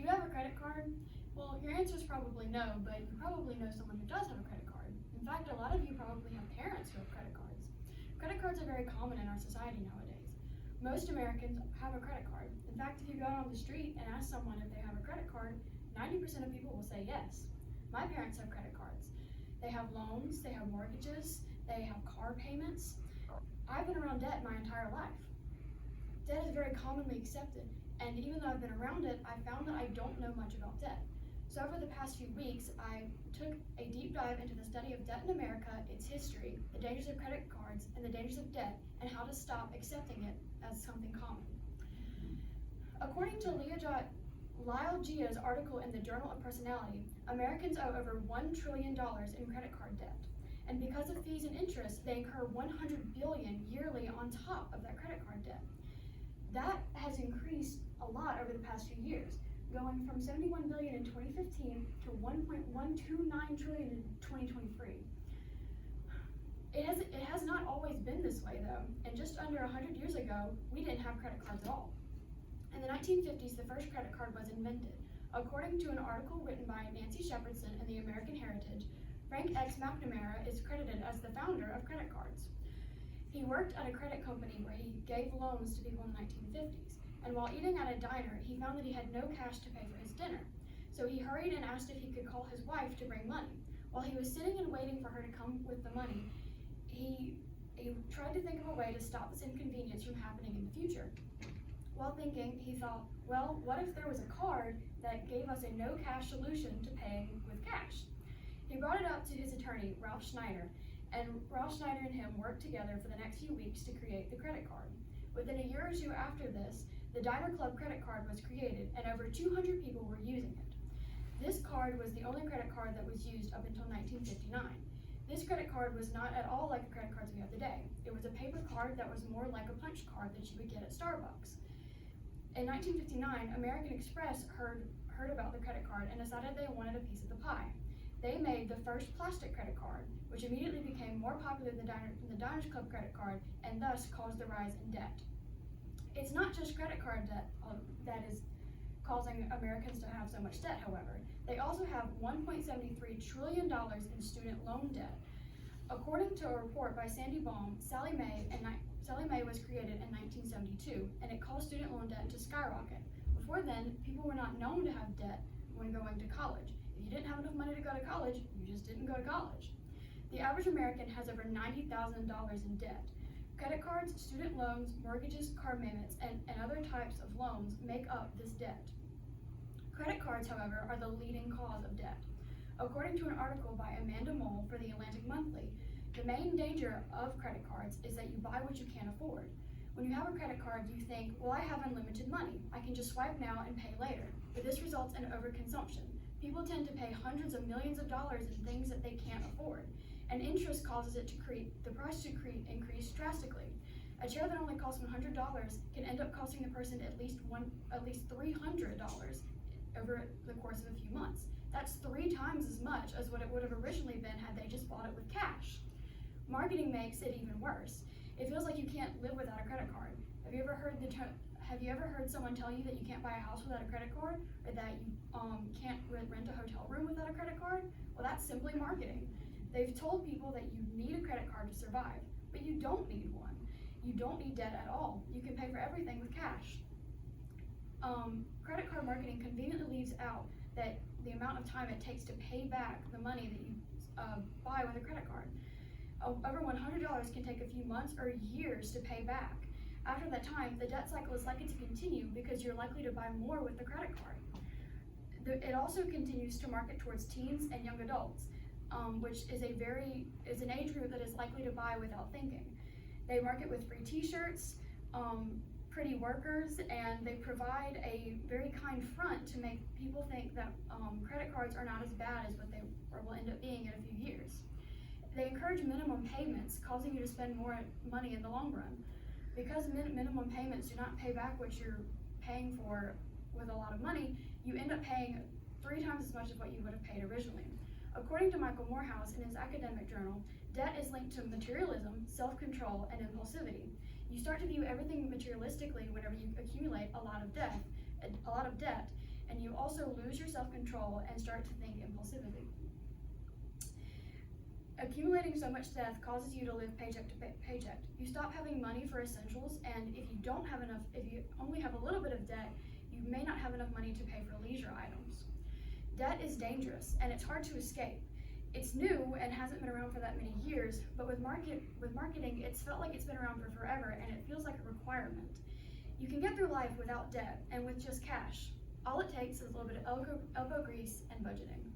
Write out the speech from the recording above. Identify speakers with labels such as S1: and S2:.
S1: you have a credit card? Well, your answer is probably no, but you probably know someone who does have a credit card. In fact, a lot of you probably have parents who have credit cards. Credit cards are very common in our society nowadays. Most Americans have a credit card. In fact, if you go out on the street and ask someone if they have a credit card, 90% of people will say yes. My parents have credit cards. They have loans, they have mortgages, they have car payments. I've been around debt my entire life. Debt is very commonly accepted, and even though I've been around it, I found that I don't know much about debt. So over the past few weeks, I took a deep dive into the study of debt in America, its history, the dangers of credit cards, and the dangers of debt, and how to stop accepting it as something common. According to Lyle Gia's article in the Journal of Personality, Americans owe over $1 trillion in credit card debt. And because of fees and interest, they incur $100 billion yearly on top of that credit card debt. That has increased a lot over the past few years, going from $71 billion in 2015 to $1.129 trillion in 2023. It has not always been this way though, and just under 100 years ago, we didn't have credit cards at all. In the 1950s, the first credit card was invented. According to an article written by Nancy Shepherdson in the American Heritage, Frank X. McNamara is credited as the founder of credit cards. He worked at a credit company where he gave loans to people in the 1950s, and while eating at a diner, he found that he had no cash to pay for his dinner. So he hurried and asked if he could call his wife to bring money. While he was sitting and waiting for her to come with the money, he tried to think of a way to stop this inconvenience from happening in the future. While thinking, he thought, well, what if there was a card that gave us a no-cash solution to paying with cash? He brought it up to his attorney, Ralph Schneider, and Ralph Schneider and him worked together for the next few weeks to create the credit card. Within a year or two after this, the Diner Club credit card was created, and over 200 people were using it. This card was the only credit card that was used up until 1959. This credit card was not at all like the credit cards we have today. It was a paper card that was more like a punch card that you would get at Starbucks. In 1959, American Express heard about the credit card and decided they wanted a piece of the pie. They made the first plastic credit card, which immediately became more popular than the Diners Club credit card and thus caused the rise in debt. It's not just credit card debt that is causing Americans to have so much debt, however. They also have $1.73 trillion in student loan debt. According to a report by Sandy Baum, Sallie Mae was created in 1972, and it caused student loan debt to skyrocket. Before then, people were not known to have debt when going to college. If you didn't have enough money to go to college, you just didn't go to college. The average American has over $90,000 in debt. Credit cards, student loans, mortgages, car payments, and other types of loans make up this debt. Credit cards, however, are the leading cause of debt. According to an article by Amanda Mole for the Atlantic Monthly, the main danger of credit cards is that you buy what you can't afford. When you have a credit card, you think, well, I have unlimited money. I can just swipe now and pay later. But this results in overconsumption. People tend to pay hundreds of millions of dollars in things that they can't afford. And interest causes it to the price to increase drastically. A chair that only costs $100 can end up costing the person at least $300 over the course of a few months. That's 3 times as much as what it would have originally been had they just bought it with cash. Marketing makes it even worse. It feels like you can't live without a credit card. Have you ever heard someone tell you that you can't buy a house without a credit card, or that you can't rent a hotel room without a credit card? Well, that's simply marketing. They've told people that you need a credit card to survive, but you don't need one. You don't need debt at all. You can pay for everything with cash. Credit card marketing conveniently leaves out that the amount of time it takes to pay back the money that you buy with a credit card. Over $100 can take a few months or years to pay back. After that time, the debt cycle is likely to continue because you're likely to buy more with the credit card. It also continues to market towards teens and young adults, which is an age group that is likely to buy without thinking. They market with free t-shirts, pretty workers, and they provide a very kind front to make people think that credit cards are not as bad as what they will end up being in a few years. They encourage minimum payments, causing you to spend more money in the long run. Because minimum payments do not pay back what you're paying for with a lot of money, you end up paying 3 times as much as what you would have paid originally. According to Michael Morehouse in his academic journal, debt is linked to materialism, self-control, and impulsivity. You start to view everything materialistically whenever you accumulate a lot of debt, and you also lose your self-control and start to think impulsively. Accumulating so much debt causes you to live paycheck to paycheck. You stop having money for essentials, and if you only have a little bit of debt, you may not have enough money to pay for leisure items. Debt is dangerous, and it's hard to escape. It's new and hasn't been around for that many years, but with marketing, it's felt like it's been around for forever, and it feels like a requirement. You can get through life without debt and with just cash. All it takes is a little bit of elbow grease and budgeting.